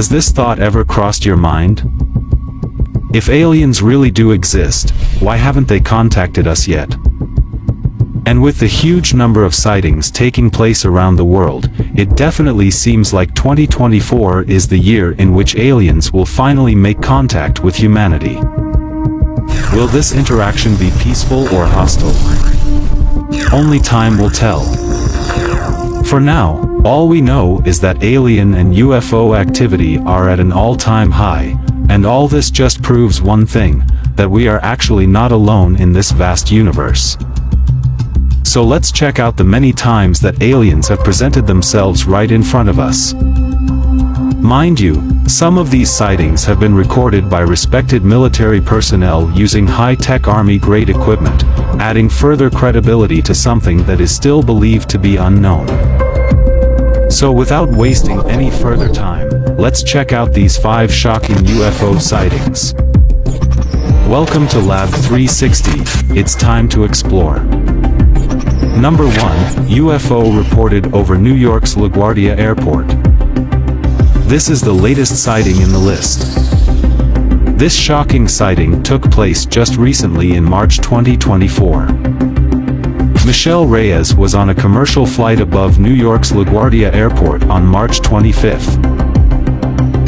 Has this thought ever crossed your mind? If aliens really do exist, why haven't they contacted us yet? And with the huge number of sightings taking place around the world, it definitely seems like 2024 is the year in which aliens will finally make contact with humanity. Will this interaction be peaceful or hostile? Only time will tell. For now, all we know is that alien and UFO activity are at an all-time high, and all this just proves one thing, that we are actually not alone in this vast universe. So let's check out the many times that aliens have presented themselves right in front of us. Mind you, some of these sightings have been recorded by respected military personnel using high-tech army-grade equipment, adding further credibility to something that is still believed to be unknown. So without wasting any further time, let's check out these 5 shocking UFO sightings. Welcome to Lab 360, it's time to explore. Number 1, UFO reported over New York's LaGuardia Airport. This is the latest sighting in the list. This shocking sighting took place just recently in March 2024. Michelle Reyes was on a commercial flight above New York's LaGuardia Airport on March 25th.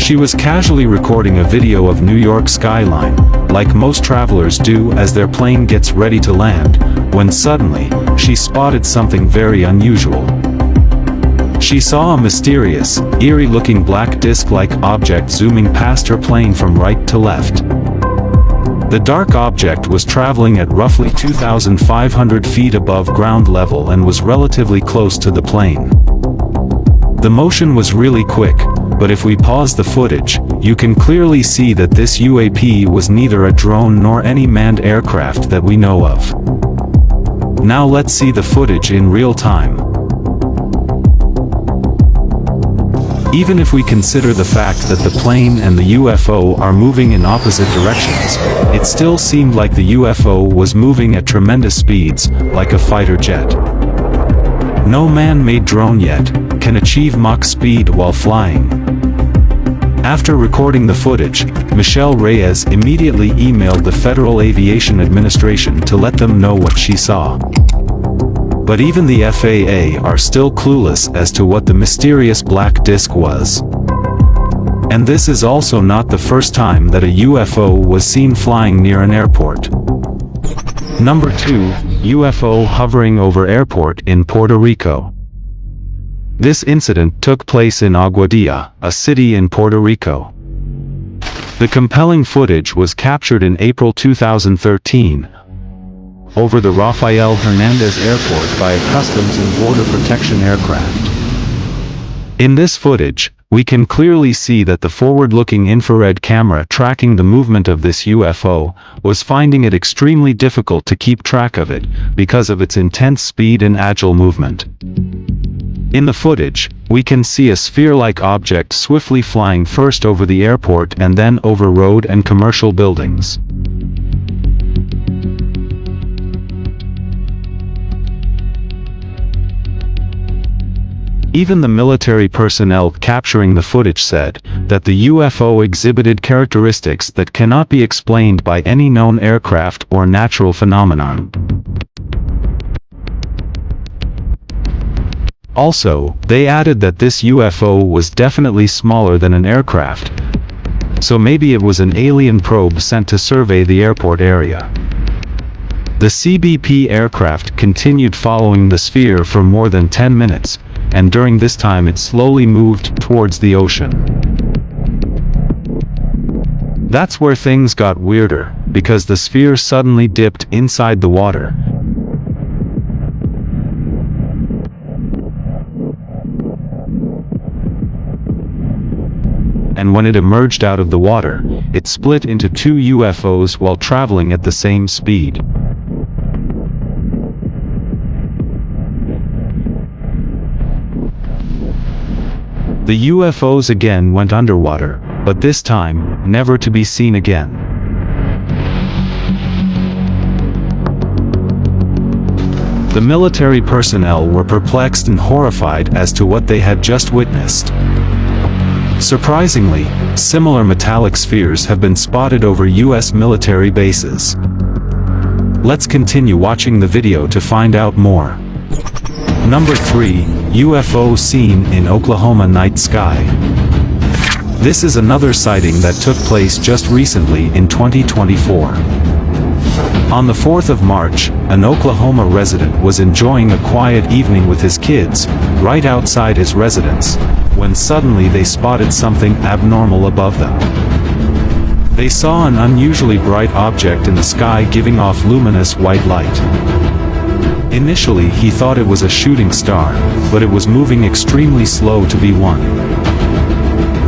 She was casually recording a video of New York's skyline, like most travelers do as their plane gets ready to land, when suddenly, she spotted something very unusual. She saw a mysterious, eerie-looking black disc-like object zooming past her plane from right to left. The dark object was traveling at roughly 2,500 feet above ground level and was relatively close to the plane. The motion was really quick, but if we pause the footage, you can clearly see that this UAP was neither a drone nor any manned aircraft that we know of. Now let's see the footage in real time. Even if we consider the fact that the plane and the UFO are moving in opposite directions, it still seemed like the UFO was moving at tremendous speeds, like a fighter jet. No man-made drone yet can achieve Mach speed while flying. After recording the footage, Michelle Reyes immediately emailed the Federal Aviation Administration to let them know what she saw. But even the FAA are still clueless as to what the mysterious black disc was. And this is also not the first time that a UFO was seen flying near an airport. Number 2, UFO hovering over airport in Puerto Rico. This incident took place in Aguadilla, a city in Puerto Rico. The compelling footage was captured in April 2013, over the Rafael Hernandez Airport by a Customs and Border Protection aircraft. In this footage, we can clearly see that the forward-looking infrared camera tracking the movement of this UFO was finding it extremely difficult to keep track of it because of its intense speed and agile movement. In the footage, we can see a sphere-like object swiftly flying first over the airport and then over road and commercial buildings. Even the military personnel capturing the footage said that the UFO exhibited characteristics that cannot be explained by any known aircraft or natural phenomenon. Also, they added that this UFO was definitely smaller than an aircraft, so maybe it was an alien probe sent to survey the airport area. The CBP aircraft continued following the sphere for more than 10 minutes, and during this time it slowly moved towards the ocean. That's where things got weirder, because the sphere suddenly dipped inside the water. And when it emerged out of the water, it split into 2 UFOs while traveling at the same speed. The UFOs again went underwater, but this time, never to be seen again. The military personnel were perplexed and horrified as to what they had just witnessed. Surprisingly, similar metallic spheres have been spotted over US military bases. Let's continue watching the video to find out more. Number 3. UFO seen in Oklahoma night sky. This is another sighting that took place just recently in 2024. On the 4th of March, an Oklahoma resident was enjoying a quiet evening with his kids, right outside his residence, when suddenly they spotted something abnormal above them. They saw an unusually bright object in the sky giving off luminous white light. Initially he thought it was a shooting star, but it was moving extremely slow to be one.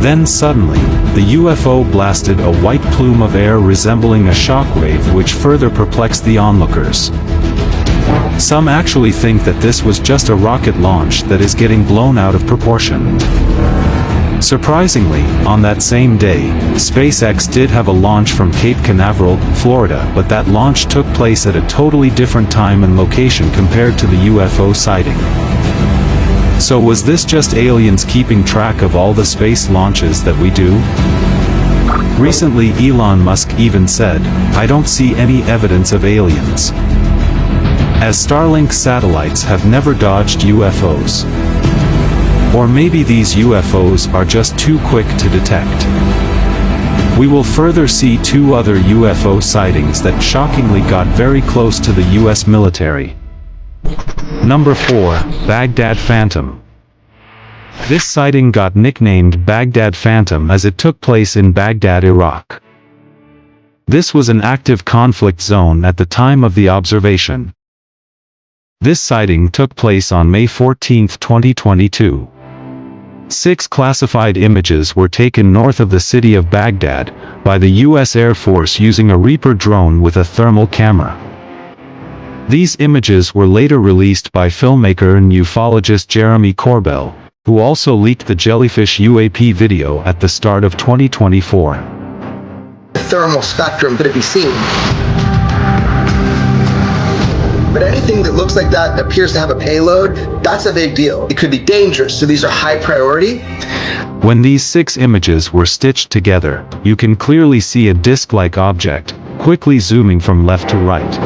Then suddenly, the UFO blasted a white plume of air resembling a shockwave, which further perplexed the onlookers. Some actually think that this was just a rocket launch that is getting blown out of proportion. Surprisingly, on that same day, SpaceX did have a launch from Cape Canaveral, Florida, but that launch took place at a totally different time and location compared to the UFO sighting. So was this just aliens keeping track of all the space launches that we do? Recently Elon Musk even said, "I don't see any evidence of aliens," as Starlink satellites have never dodged UFOs. Or maybe these UFOs are just too quick to detect. We will further see 2 other UFO sightings that shockingly got very close to the US military. Number 4. Baghdad Phantom. This sighting got nicknamed Baghdad Phantom as it took place in Baghdad, Iraq. This was an active conflict zone at the time of the observation. This sighting took place on May 14, 2022. 6 classified images were taken north of the city of Baghdad by the U.S. Air Force using a Reaper drone with a thermal camera. These images were later released by filmmaker and ufologist Jeremy Corbell, who also leaked the jellyfish UAP video at the start of 2024. The thermal spectrum could be seen. But anything that looks like that appears to have a payload, that's a big deal. It could be dangerous, so these are high priority. When these 6 images were stitched together, you can clearly see a disc-like object, quickly zooming from left to right.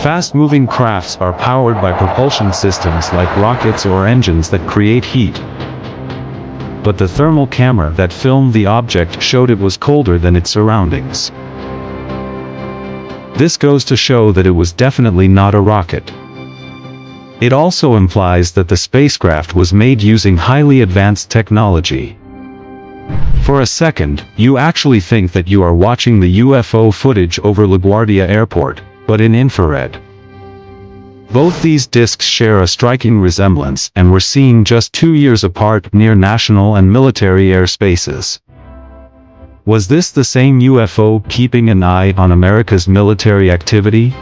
Fast-moving crafts are powered by propulsion systems like rockets or engines that create heat. But the thermal camera that filmed the object showed it was colder than its surroundings. This goes to show that it was definitely not a rocket. It also implies that the spacecraft was made using highly advanced technology. For a second, you actually think that you are watching the UFO footage over LaGuardia Airport, but in infrared. Both these discs share a striking resemblance and were seen just 2 years apart near national and military airspaces. Was this the same UFO keeping an eye on America's military activity?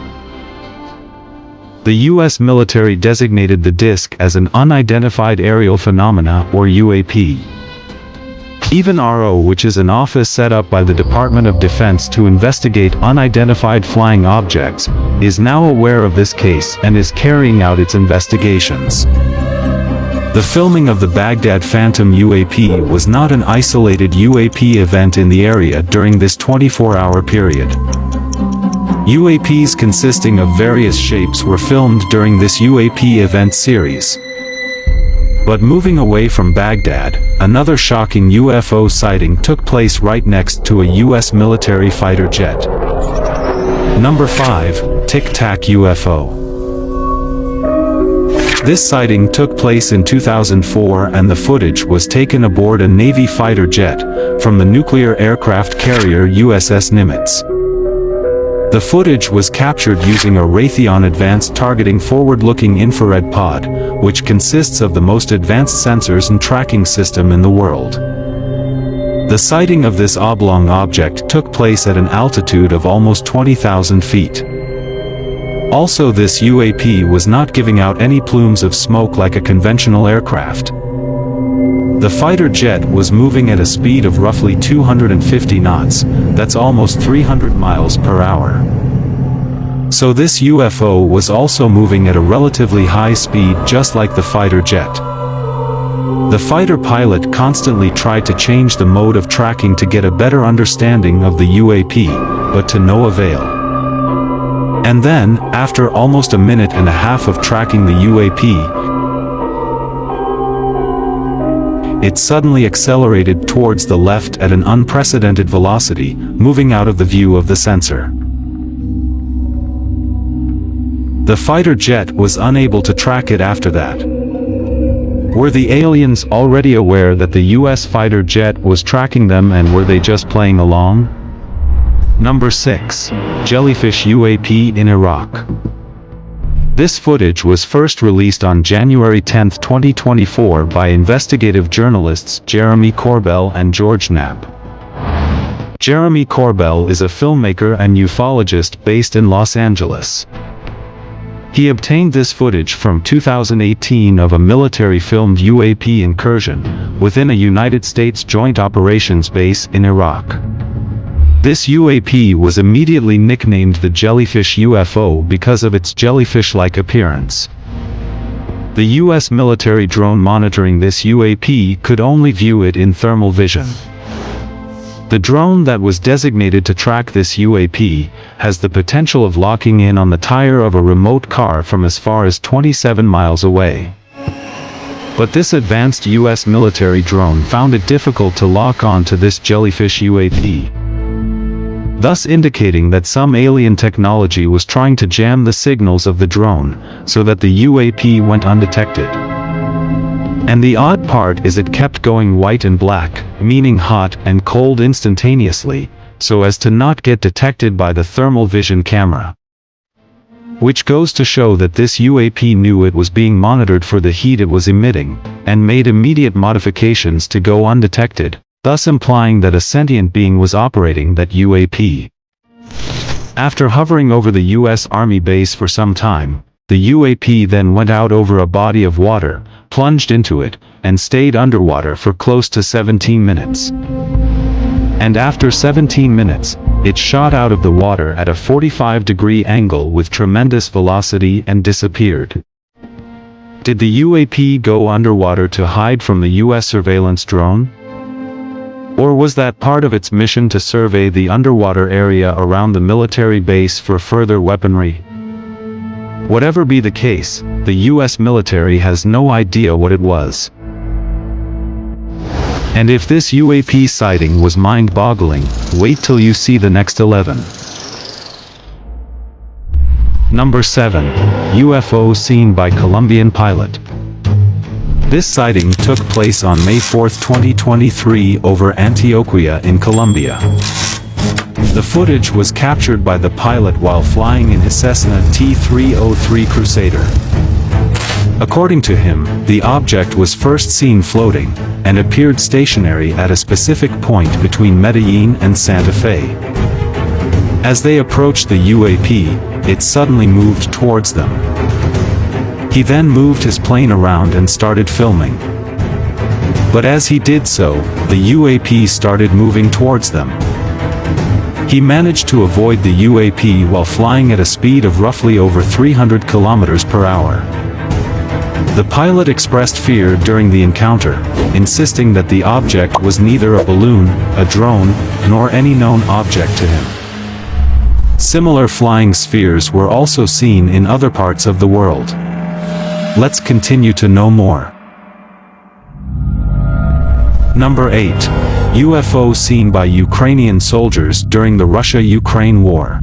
The U.S. military designated the disc as an unidentified aerial phenomena, or UAP. Even RO, which is an office set up by the Department of Defense to investigate unidentified flying objects, is now aware of this case and is carrying out its investigations. The filming of the Baghdad Phantom UAP was not an isolated UAP event in the area during this 24-hour period. UAPs consisting of various shapes were filmed during this UAP event series. But moving away from Baghdad, another shocking UFO sighting took place right next to a U.S. military fighter jet. Number 5. Tic Tac UFO. This sighting took place in 2004 and the footage was taken aboard a Navy fighter jet from the nuclear aircraft carrier USS Nimitz. The footage was captured using a Raytheon Advanced Targeting Forward-Looking Infrared Pod, which consists of the most advanced sensors and tracking system in the world. The sighting of this oblong object took place at an altitude of almost 20,000 feet. Also, this UAP was not giving out any plumes of smoke like a conventional aircraft. The fighter jet was moving at a speed of roughly 250 knots, that's almost 300 miles per hour. So this UFO was also moving at a relatively high speed, just like the fighter jet. The fighter pilot constantly tried to change the mode of tracking to get a better understanding of the UAP, but to no avail. And then, after almost a minute and a half of tracking the UAP, it suddenly accelerated towards the left at an unprecedented velocity, moving out of the view of the sensor. The fighter jet was unable to track it after that. Were the aliens already aware that the US fighter jet was tracking them, and were they just playing along? Number 6. Jellyfish UAP in Iraq. This footage was first released on January 10, 2024 by investigative journalists Jeremy Corbell and George Knapp. Jeremy Corbell is a filmmaker and ufologist based in Los Angeles. He obtained this footage from 2018 of a military-filmed UAP incursion within a United States Joint Operations base in Iraq. This UAP was immediately nicknamed the Jellyfish UFO because of its jellyfish-like appearance. The US military drone monitoring this UAP could only view it in thermal vision. The drone that was designated to track this UAP has the potential of locking in on the tire of a remote car from as far as 27 miles away. But this advanced US military drone found it difficult to lock on to this jellyfish UAP, thus indicating that some alien technology was trying to jam the signals of the drone so that the UAP went undetected. And the odd part is it kept going white and black, meaning hot and cold instantaneously, so as to not get detected by the thermal vision camera. Which goes to show that this UAP knew it was being monitored for the heat it was emitting, and made immediate modifications to go undetected, thus implying that a sentient being was operating that UAP. After hovering over the US Army base for some time, the UAP then went out over a body of water, plunged into it, and stayed underwater for close to 17 minutes. And after 17 minutes, it shot out of the water at a 45-degree angle with tremendous velocity and disappeared. Did the UAP go underwater to hide from the US surveillance drone? Or was that part of its mission to survey the underwater area around the military base for further weaponry? Whatever be the case, the US military has no idea what it was. And if this UAP sighting was mind-boggling, wait till you see the next 11. Number 7. UFO seen by Colombian pilot. This sighting took place on May 4, 2023 over Antioquia in Colombia. The footage was captured by the pilot while flying in his Cessna T-303 Crusader. According to him, the object was first seen floating, and appeared stationary at a specific point between Medellin and Santa Fe. As they approached the UAP, it suddenly moved towards them. He then moved his plane around and started filming. But as he did so, the UAP started moving towards them. He managed to avoid the UAP while flying at a speed of roughly over 300 kilometers per hour. The pilot expressed fear during the encounter, insisting that the object was neither a balloon, a drone, nor any known object to him. Similar flying spheres were also seen in other parts of the world. Let's continue to know more. Number 8. UFO seen by Ukrainian soldiers during the Russia-Ukraine war.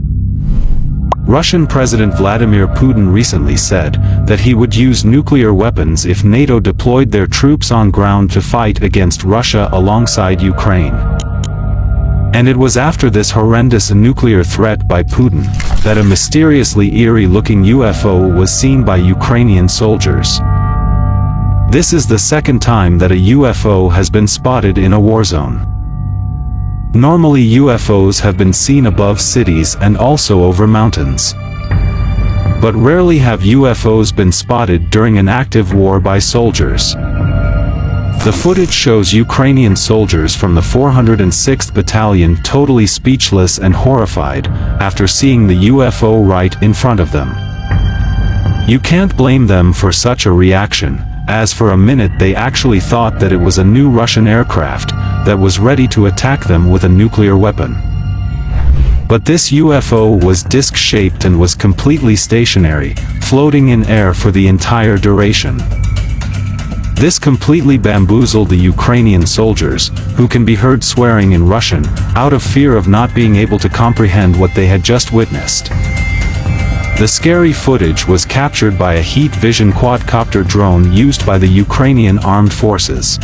Russian President Vladimir Putin recently said that he would use nuclear weapons if NATO deployed their troops on ground to fight against Russia alongside Ukraine. And it was after this horrendous nuclear threat by Putin that a mysteriously eerie-looking UFO was seen by Ukrainian soldiers. This is the second time that a UFO has been spotted in a war zone. Normally UFOs have been seen above cities and also over mountains. But rarely have UFOs been spotted during an active war by soldiers. The footage shows Ukrainian soldiers from the 406th Battalion totally speechless and horrified after seeing the UFO right in front of them. You can't blame them for such a reaction, as for a minute they actually thought that it was a new Russian aircraft that was ready to attack them with a nuclear weapon. But this UFO was disc-shaped and was completely stationary, floating in air for the entire duration. This completely bamboozled the Ukrainian soldiers, who can be heard swearing in Russian, out of fear of not being able to comprehend what they had just witnessed. The scary footage was captured by a heat vision quadcopter drone used by the Ukrainian armed forces.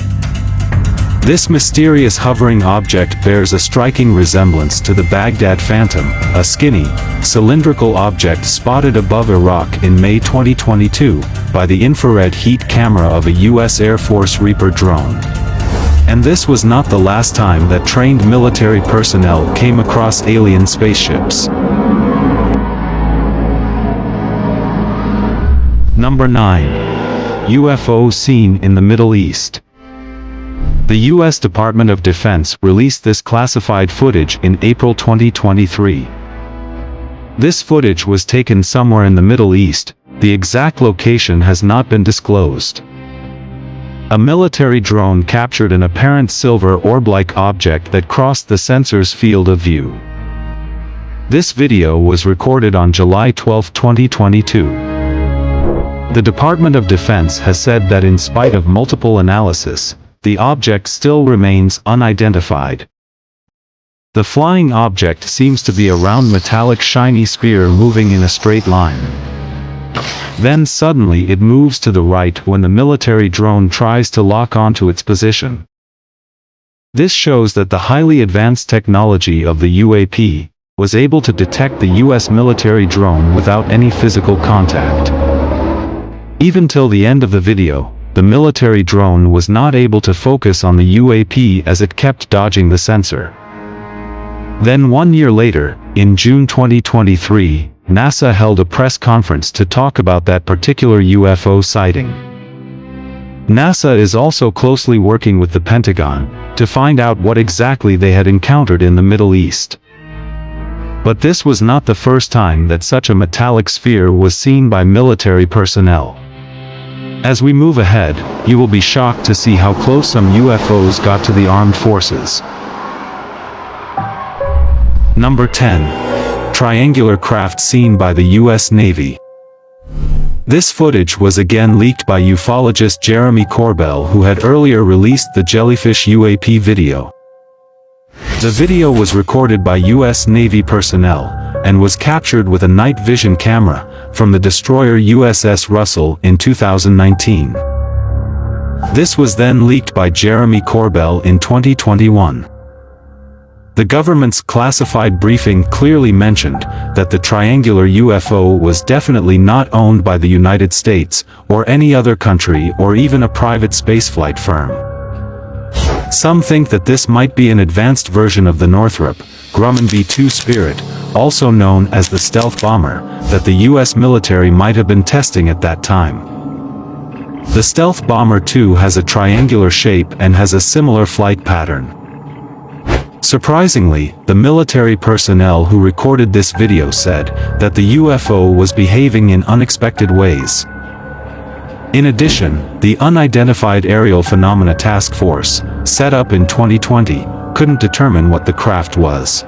This mysterious hovering object bears a striking resemblance to the Baghdad Phantom, a skinny, cylindrical object spotted above Iraq in May 2022 by the infrared heat camera of a U.S. Air Force Reaper drone. And this was not the last time that trained military personnel came across alien spaceships. Number 9. UFO seen in the Middle East. The U.S. Department of Defense released this classified footage in April 2023. This footage was taken somewhere in the Middle East. The exact location has not been disclosed. A military drone captured an apparent silver orb-like object that crossed the sensor's field of view. This video was recorded on July 12, 2022. The Department of Defense has said that in spite of multiple analysis, the object still remains unidentified. The flying object seems to be a round metallic shiny sphere moving in a straight line. Then suddenly it moves to the right when the military drone tries to lock onto its position. This shows that the highly advanced technology of the UAP was able to detect the US military drone without any physical contact. Even till the end of the video, the military drone was not able to focus on the UAP as it kept dodging the sensor. Then 1 year later, in June 2023, NASA held a press conference to talk about that particular UFO sighting. NASA is also closely working with the Pentagon to find out what exactly they had encountered in the Middle East. But this was not the first time that such a metallic sphere was seen by military personnel. As we move ahead, you will be shocked to see how close some UFOs got to the armed forces. Number 10. Triangular craft seen by the U.S. Navy. This footage was again leaked by ufologist Jeremy Corbell, who had earlier released the Jellyfish UAP video. The video was recorded by U.S. Navy personnel, and was captured with a night vision camera from the destroyer USS Russell in 2019. This was then leaked by Jeremy Corbell in 2021. The government's classified briefing clearly mentioned that the triangular UFO was definitely not owned by the United States or any other country or even a private spaceflight firm. Some think that this might be an advanced version of the Northrop Grumman B-2 Spirit, also known as the stealth bomber, that the U.S. military might have been testing at that time. The stealth bomber too has a triangular shape and has a similar flight pattern. Surprisingly, the military personnel who recorded this video said that the UFO was behaving in unexpected ways. In addition, the Unidentified Aerial Phenomena Task Force, set up in 2020, couldn't determine what the craft was.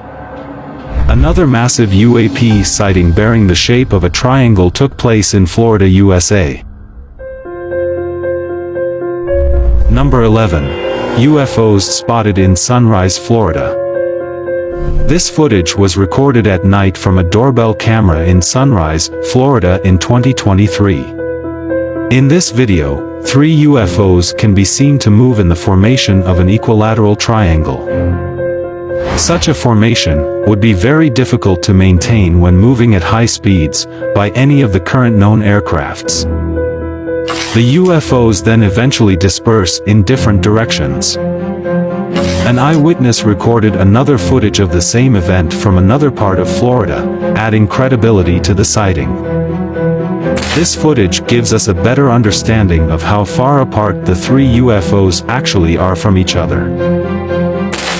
Another massive UAP sighting bearing the shape of a triangle took place in Florida, USA. Number 11. UFOs spotted in Sunrise, Florida. This footage was recorded at night from a doorbell camera in Sunrise, Florida in 2023. In this video, 3 UFOs can be seen to move in the formation of an equilateral triangle. Such a formation would be very difficult to maintain when moving at high speeds by any of the current known aircrafts. The UFOs then eventually disperse in different directions. An eyewitness recorded another footage of the same event from another part of Florida, adding credibility to the sighting. This footage gives us a better understanding of how far apart the three UFOs actually are from each other.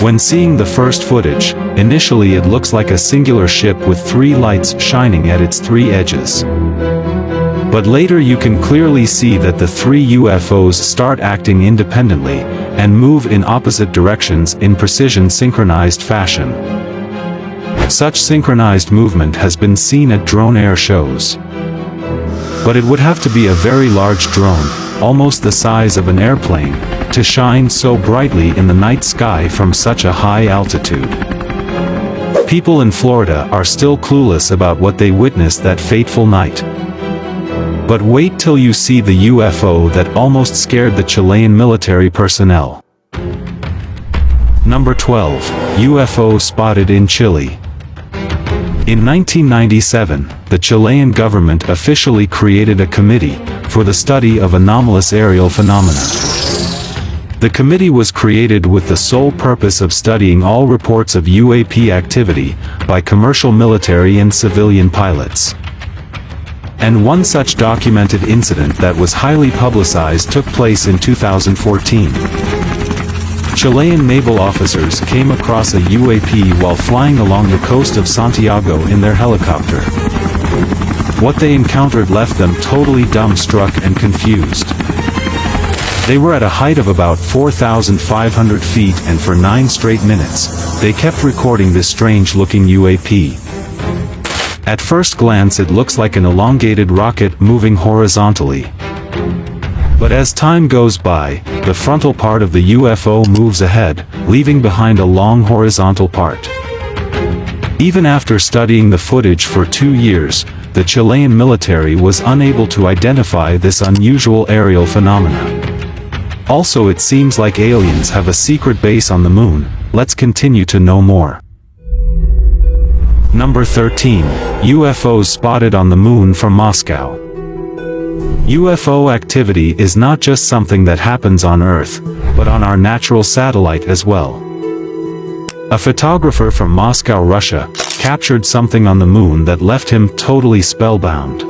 When seeing the first footage, initially it looks like a singular ship with three lights shining at its three edges. But later you can clearly see that the three UFOs start acting independently, and move in opposite directions in precision synchronized fashion. Such synchronized movement has been seen at drone air shows. But it would have to be a very large drone, almost the size of an airplane, to shine so brightly in the night sky from such a high altitude. People in Florida are still clueless about what they witnessed that fateful night. But wait till you see the UFO that almost scared the Chilean military personnel. Number 12. UFO spotted in Chile. In 1997, the Chilean government officially created a committee for the study of anomalous aerial phenomena. The committee was created with the sole purpose of studying all reports of UAP activity by commercial military and civilian pilots. And one such documented incident that was highly publicized took place in 2014. Chilean naval officers came across a UAP while flying along the coast of Santiago in their helicopter. What they encountered left them totally dumbstruck and confused. They were at a height of about 4,500 feet, and for 9 straight minutes, they kept recording this strange-looking UAP. At first glance it looks like an elongated rocket moving horizontally. But as time goes by, the frontal part of the UFO moves ahead, leaving behind a long horizontal part. Even after studying the footage for 2 years, the Chilean military was unable to identify this unusual aerial phenomena. Also, it seems like aliens have a secret base on the moon. Let's continue to know more. Number 13. UFOs spotted on the moon from Moscow. UFO activity is not just something that happens on Earth, but on our natural satellite as well. A photographer from Moscow, Russia, captured something on the moon that left him totally spellbound.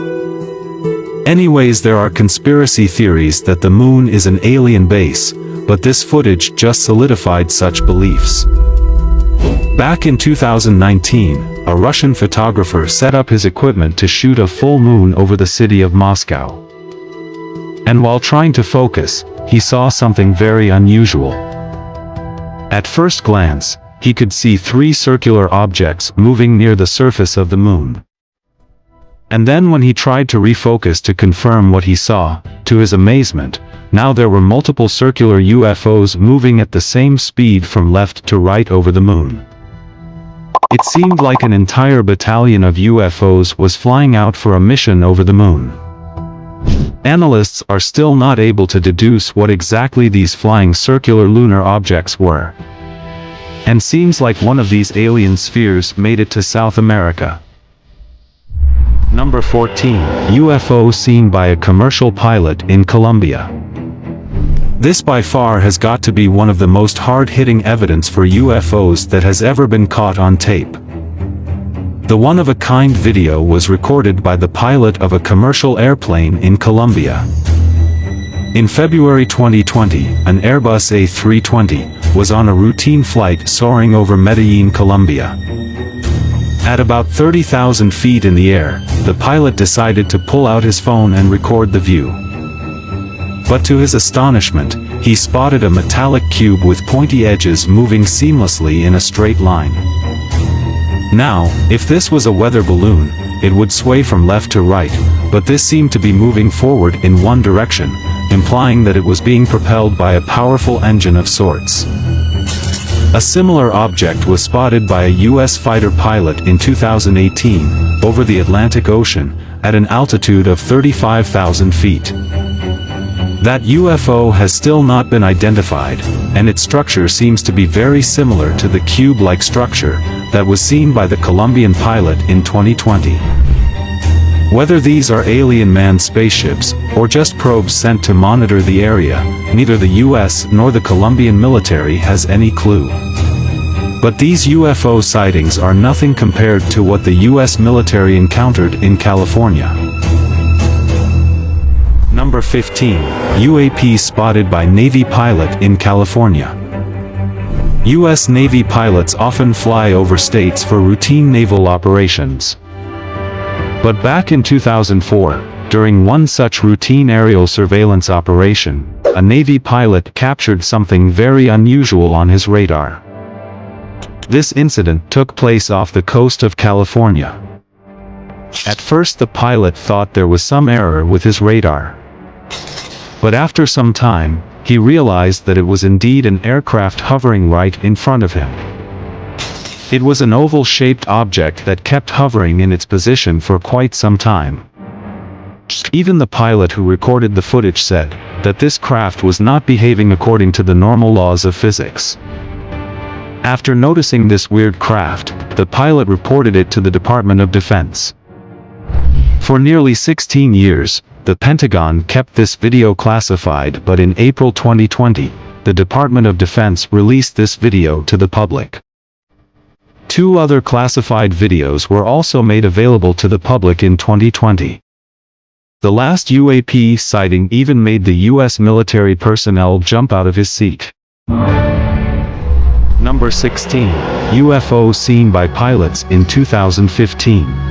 Anyways, there are conspiracy theories that the moon is an alien base, but this footage just solidified such beliefs. Back in 2019, a Russian photographer set up his equipment to shoot a full moon over the city of Moscow. And while trying to focus, he saw something very unusual. At first glance, he could see 3 circular objects moving near the surface of the moon. And then when he tried to refocus to confirm what he saw, to his amazement, now there were multiple circular UFOs moving at the same speed from left to right over the moon. It seemed like an entire battalion of UFOs was flying out for a mission over the moon. Analysts are still not able to deduce what exactly these flying circular lunar objects were. And seems like one of these alien spheres made it to South America. Number 14. UFO seen by a commercial pilot in Colombia. This by far has got to be one of the most hard-hitting evidence for UFOs that has ever been caught on tape. The one-of-a-kind video was recorded by the pilot of a commercial airplane in Colombia. In February 2020, an Airbus A320 was on a routine flight soaring over Medellin, Colombia. At about 30,000 feet in the air, the pilot decided to pull out his phone and record the view. But to his astonishment, he spotted a metallic cube with pointy edges moving seamlessly in a straight line. Now, if this was a weather balloon, it would sway from left to right, but this seemed to be moving forward in one direction, implying that it was being propelled by a powerful engine of sorts. A similar object was spotted by a U.S. fighter pilot in 2018, over the Atlantic Ocean, at an altitude of 35,000 feet. That UFO has still not been identified, and its structure seems to be very similar to the cube-like structure that was seen by the Colombian pilot in 2020. Whether these are alien manned spaceships, or just probes sent to monitor the area, neither the US nor the Colombian military has any clue. But these UFO sightings are nothing compared to what the US military encountered in California. Number 15. UAP spotted by Navy pilot in California. U.S. Navy pilots often fly over states for routine naval operations. But back in 2004, during one such routine aerial surveillance operation, a Navy pilot captured something very unusual on his radar. This incident took place off the coast of California. At first the pilot thought there was some error with his radar. But after some time, he realized that it was indeed an aircraft hovering right in front of him. It was an oval-shaped object that kept hovering in its position for quite some time. Even the pilot who recorded the footage said that this craft was not behaving according to the normal laws of physics. After noticing this weird craft, the pilot reported it to the Department of Defense. For nearly 16 years, the Pentagon kept this video classified, but in April 2020, the Department of Defense released this video to the public. Two other classified videos were also made available to the public in 2020. The last UAP sighting even made the U.S. military personnel jump out of his seat. Number 16. UFO seen by pilots in 2015.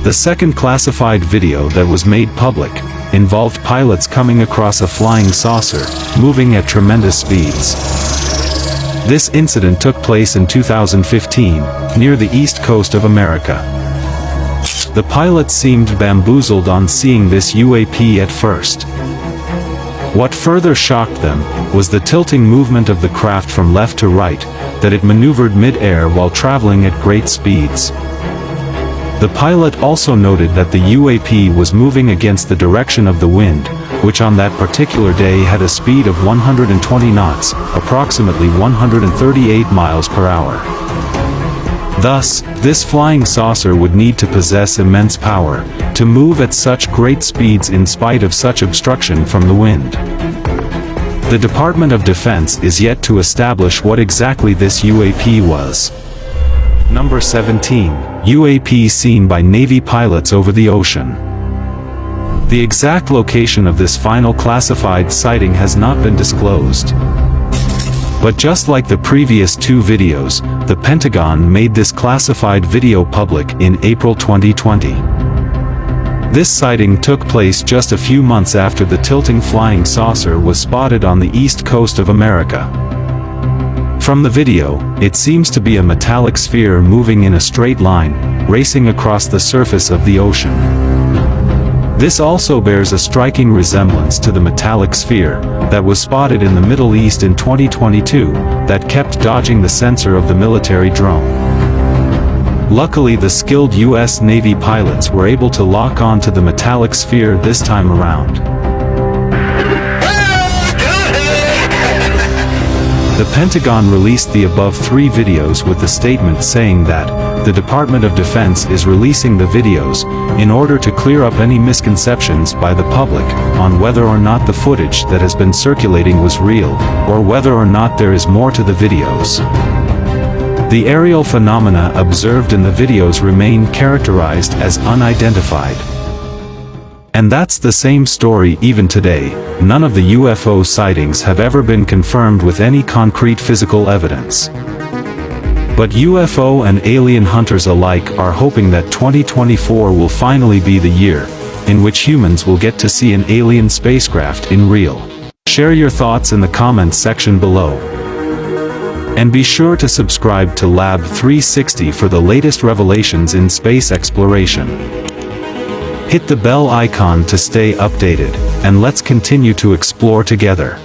The second classified video that was made public involved pilots coming across a flying saucer, moving at tremendous speeds. This incident took place in 2015, near the east coast of America. The pilots seemed bamboozled on seeing this UAP at first. What further shocked them was the tilting movement of the craft from left to right, that it maneuvered mid-air while traveling at great speeds. The pilot also noted that the UAP was moving against the direction of the wind, which on that particular day had a speed of 120 knots, approximately 138 miles per hour. Thus, this flying saucer would need to possess immense power to move at such great speeds in spite of such obstruction from the wind. The Department of Defense is yet to establish what exactly this UAP was. Number 17. UAP seen by Navy pilots over the ocean. The exact location of this final classified sighting has not been disclosed. But just like the previous two videos, the Pentagon made this classified video public in April 2020. This sighting took place just a few months after the tilting flying saucer was spotted on the east coast of America. From the video, it seems to be a metallic sphere moving in a straight line, racing across the surface of the ocean. This also bears a striking resemblance to the metallic sphere that was spotted in the Middle East in 2022 that kept dodging the sensor of the military drone. Luckily, the skilled U.S. Navy pilots were able to lock on to the metallic sphere this time around. The Pentagon released the above three videos with the statement saying that the Department of Defense is releasing the videos in order to clear up any misconceptions by the public on whether or not the footage that has been circulating was real, or whether or not there is more to the videos. The aerial phenomena observed in the videos remain characterized as unidentified. And that's the same story even today. None of the UFO sightings have ever been confirmed with any concrete physical evidence. But UFO and alien hunters alike are hoping that 2024 will finally be the year in which humans will get to see an alien spacecraft in real. Share your thoughts in the comments section below. And be sure to subscribe to Lab 360 for the latest revelations in space exploration. Hit the bell icon to stay updated, and let's continue to explore together.